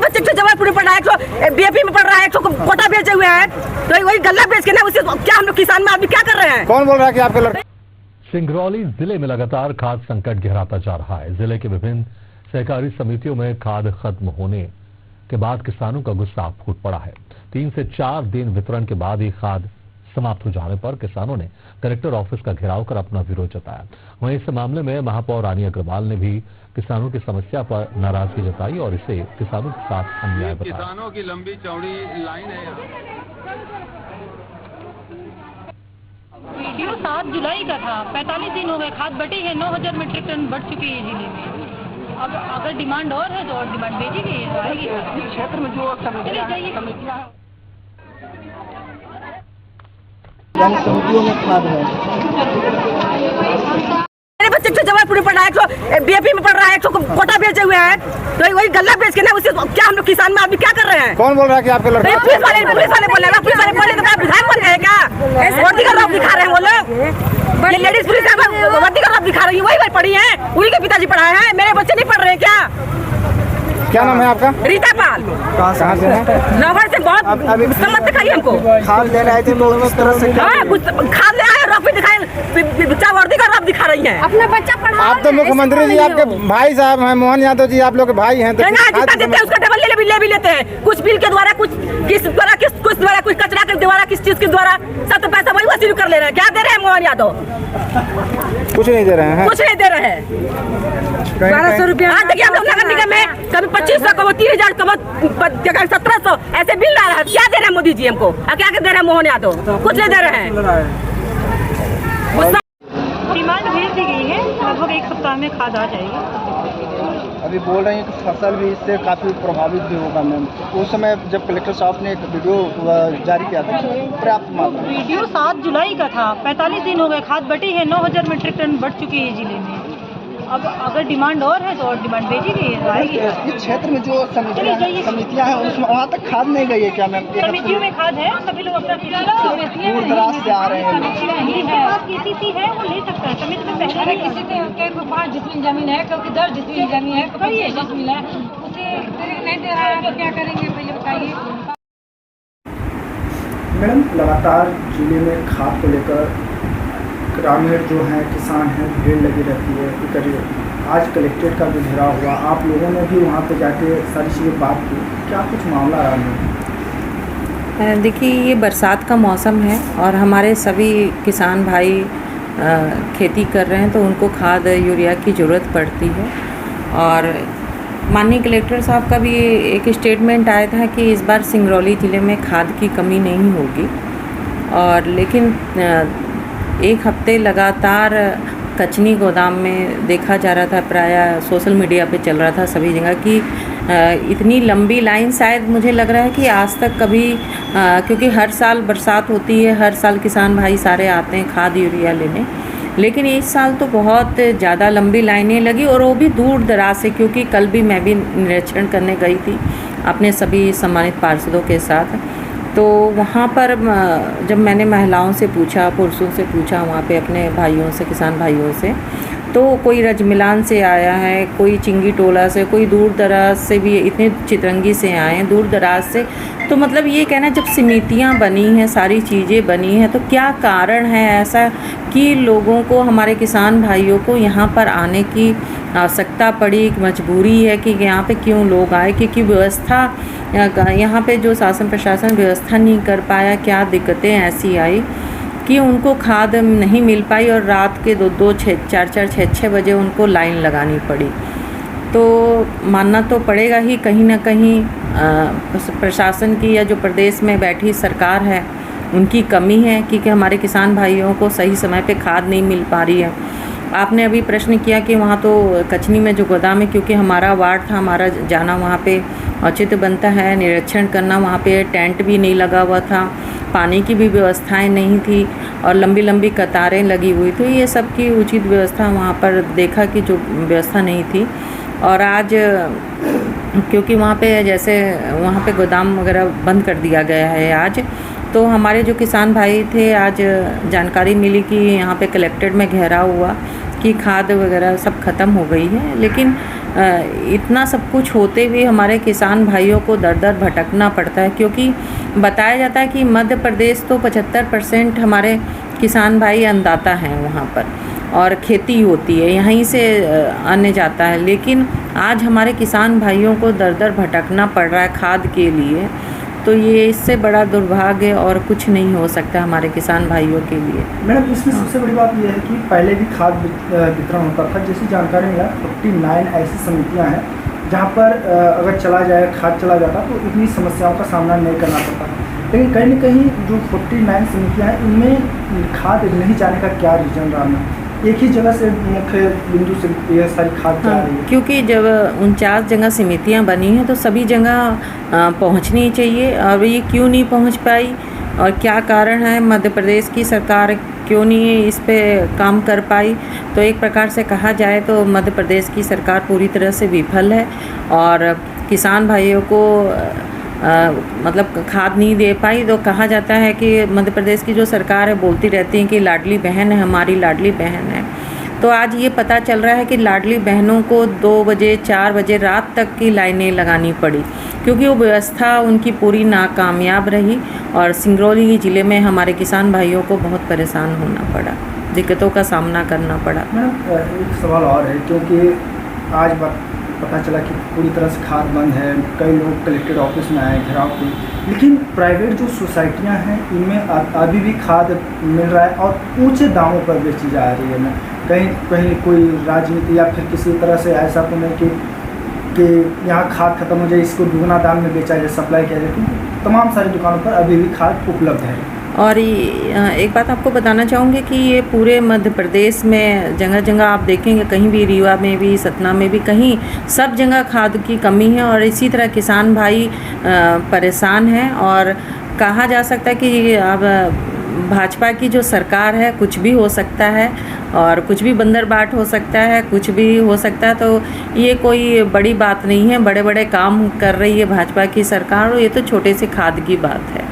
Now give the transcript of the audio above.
बच्चे तो जबलपुर में पढ़ रहा है, बीएपी में पढ़ रहा है, कोटा बेचे हुए हैं, तो वही गल्ला बेच के ना उसे क्या हम लोग किसान में आदमी क्या कर रहे हैं? कौन बोल रहा है कि आपके लड़के? सिंगरौली जिले में लगातार खाद्य संकट गहराता जा रहा है। जिले के विभिन्न सहकारी समितियों में खाद खत्म होने के बाद किसानों का गुस्सा फूट पड़ा है। 3 से 4 दिन वितरण के बाद ही खाद समाप्त हो जाने पर किसानों ने कलेक्टर ऑफिस का घेराव कर अपना विरोध जताया। वहीं इस मामले में महापौर रानी अग्रवाल ने भी किसानों की समस्या पर नाराजगी जताई और इसे किसानों के साथ अन्याय बताया। किसानों की लंबी चौड़ी लाइन है यहाँ। वीडियो 7 जुलाई का था, 45 दिन हो गए, खाद बटी है, 9000 मीट्रिक टन बढ़ चुकी है जिले में। अब अगर डिमांड और है तो और डिमांड भेजी गई है तो आएगी। क्षेत्र में जो समितियां समितियों में खाद है, मेरे बच्चे तो जबलपुर में पढ़ रहा है, बीएपी में पढ़ रहा है, कोटा बेचे हुए हैं, तो वही गल्ला बेच के ना उसे क्या हम लोग किसान में आदमी क्या कर रहे हैं? कौन बोल रहा है कि आपके लड़के? पुलिस वाले बोले तो आप विधायक बन गए क्या? वर्दी का रौब दिखा रहे हैं वो लोग, ये लेडीज पुलिस वर्दी का रौब दिखा रही है, वही पढ़ी है, उन्हीं के पिताजी पढ़ाए हैं, मेरे बच्चे नहीं पढ़ रहे हैं क्या? क्या नाम है आपका? रीता पाल। कहाँ से हैं? नौभर से बहुत समझ दिखाई हमको। खाद ले रहे थे लोग इस तरह से? खाद ले आए, रौब दिखाए, बच्चा वर्दी का रौब दिखा रही है। अपना बच्चा पढ़ा। आप तो मुख्यमंत्री जी आपके भाई साहब हैं, मोहन यादव जी आप लोग के भाई हैं, तो उसका डबल ले भी लेते हैं, कुछ बिल के द्वारा, कुछ किस द्वारा, कुछ कचरा के द्वारा, किस चीज के द्वारा, सब तो पैसा वही वसूल कर ले रहे हैं। क्या दे रहे हैं मोहन यादव? कुछ नहीं दे रहे हैं। कुछ नहीं दे रहे हैं। 1200 रुपया। हाँ देखिए, हम लोग नगर निगम में कभी 2500, कभी 3000, कभी 1700 ऐसे बिल ला रहा है। क्या दे रहे हैं मोदी जी हमको? क्या दे रहे हैं मोहन यादव? कुछ नहीं दे रहे हैं। डिमांड भेज दी गई है, लगभग 1 सप्ताह में खाद आ जाएगी। अभी बोल रहे हैं कि फसल भी इससे काफ़ी प्रभावित भी होगा मैम। उस समय जब कलेक्टर साहब ने एक वीडियो जारी किया था, पर्याप्त मात्रा में। वीडियो 7 जुलाई का था, 45 दिन हो गए, खाद बटी है, 9000 मीट्रिक टन बढ़ चुकी है जिले में। अब अगर डिमांड और है तो और डिमांड भेजी गई है तो आएगी। इस क्षेत्र में जो समितियां हैं उसमें वहाँ तक खाद नहीं गई है क्या मैम? समितियों में खाद है, सभी लोग अपना दूर दराज से आ रहे हैं। किसी है वो ले सकता है, समिति में पहले किसी के 5 डिसमिल जमीन है, क्योंकि 10 डिसमिल जमीन है, 25 डिसमिल है, उसे नहीं दे रहा है तो क्या करेंगे पहले बताइए। मैडम, लगातार जिले में खाद को लेकर ग्रामीण जो हैं, किसान हैं, भीड़ लगी रहती है, फिक्र रहती है। आज कलेक्ट्रेट का भी घेराव हुआ, आप लोगों ने भी वहाँ पे जाके सारी चीज़ें बात की, क्या कुछ मामला रहा है? देखिए, ये बरसात का मौसम है और हमारे सभी किसान भाई खेती कर रहे हैं, तो उनको खाद यूरिया की ज़रूरत पड़ती है। और माननीय कलेक्टर साहब का भी एक स्टेटमेंट आया था कि इस बार सिंगरौली ज़िले में खाद की कमी नहीं होगी। और लेकिन 1 हफ्ते लगातार कचनी गोदाम में देखा जा रहा था, प्रायः सोशल मीडिया पे चल रहा था सभी जगह कि इतनी लंबी लाइन शायद मुझे लग रहा है कि आज तक कभी, क्योंकि हर साल बरसात होती है, हर साल किसान भाई सारे आते हैं खाद यूरिया लेने, लेकिन इस साल तो बहुत ज़्यादा लंबी लाइनें लगी और वो भी दूर दराज से। क्योंकि कल भी मैं भी निरीक्षण करने गई थी अपने सभी सम्मानित पार्षदों के साथ, तो वहाँ पर जब मैंने महिलाओं से पूछा, पुरुषों से पूछा, वहाँ पे अपने भाइयों से, किसान भाइयों से, तो कोई रजमिलान से आया है, कोई चिंगी टोला से, कोई दूर दराज से भी, इतने चितरंगी से आए हैं दूर दराज से। तो मतलब ये कहना, जब समितियाँ बनी हैं, सारी चीज़ें बनी हैं, तो क्या कारण है ऐसा कि लोगों को, हमारे किसान भाइयों को यहाँ पर आने की आवश्यकता पड़ी, मजबूरी है कि यहाँ पे क्यों लोग आए? क्योंकि व्यवस्था यहाँ पे जो शासन प्रशासन व्यवस्था नहीं कर पाया, क्या दिक्कतें ऐसी आई कि उनको खाद नहीं मिल पाई और रात के 2-2, 4-4, 6-6 बजे उनको लाइन लगानी पड़ी। तो मानना तो पड़ेगा ही कहीं ना कहीं प्रशासन की या जो प्रदेश में बैठी सरकार है उनकी कमी है कि हमारे किसान भाइयों को सही समय पे खाद नहीं मिल पा रही है। आपने अभी प्रश्न किया कि वहाँ तो कचनी में जो गोदाम है, क्योंकि हमारा वार्ड था, हमारा जाना वहाँ पे औचित बनता है, निरीक्षण करना, वहाँ पे टेंट भी नहीं लगा हुआ था, पानी की भी व्यवस्थाएं नहीं थी और लंबी लंबी कतारें लगी हुई थी। ये सब की उचित व्यवस्था वहाँ पर देखा कि जो व्यवस्था नहीं थी। और आज क्योंकि वहाँ पे जैसे वहाँ पे गोदाम वगैरह बंद कर दिया गया है आज, तो हमारे जो किसान भाई थे, आज जानकारी मिली कि यहाँ पे कलेक्ट्रेट में घेराव हुआ कि खाद वगैरह सब ख़त्म हो गई है। लेकिन इतना सब कुछ होते हुए हमारे किसान भाइयों को दर दर भटकना पड़ता है, क्योंकि बताया जाता है कि मध्य प्रदेश तो 75% हमारे किसान भाई अन्नदाता हैं वहाँ पर, और खेती होती है यहीं से अन्न जाता है। लेकिन आज हमारे किसान भाइयों को दर दर भटकना पड़ रहा है खाद के लिए, तो ये इससे बड़ा दुर्भाग्य और कुछ नहीं हो सकता हमारे किसान भाइयों के लिए। मैडम, इसमें सबसे बड़ी बात यह है कि पहले भी खाद वितरण होता था। जैसी जानकारी मिला 49 ऐसी समितियां हैं जहां पर अगर चला जाए खाद चला जाता तो इतनी समस्याओं का सामना नहीं करना पड़ता। लेकिन कहीं न कहीं जो 49 समितियाँ हैं इनमें खाद नहीं जाने का क्या रीज़न रहा है? एक ही जगह से मुख्य बिंदु से यह सारी खाद जा रही है। क्योंकि जब 49 जगह समितियां बनी हैं तो सभी जगह पहुंचनी चाहिए, और ये क्यों नहीं पहुंच पाई और क्या कारण है, मध्य प्रदेश की सरकार क्यों नहीं इस पे काम कर पाई? तो एक प्रकार से कहा जाए तो मध्य प्रदेश की सरकार पूरी तरह से विफल है, और किसान भाइयों को मतलब खाद नहीं दे पाई। तो कहा जाता है कि मध्य प्रदेश की जो सरकार है बोलती रहती है कि लाडली बहन है, हमारी लाडली बहन है। तो आज ये पता चल रहा है कि लाडली बहनों को 2 बजे 4 बजे रात तक की लाइनें लगानी पड़ी, क्योंकि वो व्यवस्था उनकी पूरी नाकामयाब रही, और सिंगरौली ज़िले में हमारे किसान भाइयों को बहुत परेशान होना पड़ा, दिक्कतों का सामना करना पड़ा। मैडम, एक सवाल और है, क्योंकि आज पता चला कि पूरी तरह से खाद बंद है, कई लोग कलेक्टर ऑफिस में आए घेराव किए, लेकिन प्राइवेट जो सोसाइटियां हैं इनमें अभी भी खाद मिल रहा है और ऊंचे दामों पर बेची जा रही है। कहीं कहीं कोई राजनीति या फिर किसी तरह से ऐसा तो नहीं कि यहाँ खाद खत्म हो जाए, इसको दुगना दाम में बेचा जाए, सप्लाई किया जाए, क्योंकि तमाम सारी दुकानों पर अभी भी खाद उपलब्ध है। और एक बात आपको बताना चाहूँगी कि ये पूरे मध्य प्रदेश में जगह जगह आप देखेंगे, कहीं भी रीवा में भी, सतना में भी, कहीं सब जगह खाद की कमी है, और इसी तरह किसान भाई परेशान हैं। और कहा जा सकता है कि अब भाजपा की जो सरकार है कुछ भी हो सकता है, और कुछ भी बंदरबाट हो सकता है, कुछ भी हो सकता है। तो ये कोई बड़ी बात नहीं है, बड़े बड़े काम कर रही है भाजपा की सरकार, और ये तो छोटे से खाद की बात है।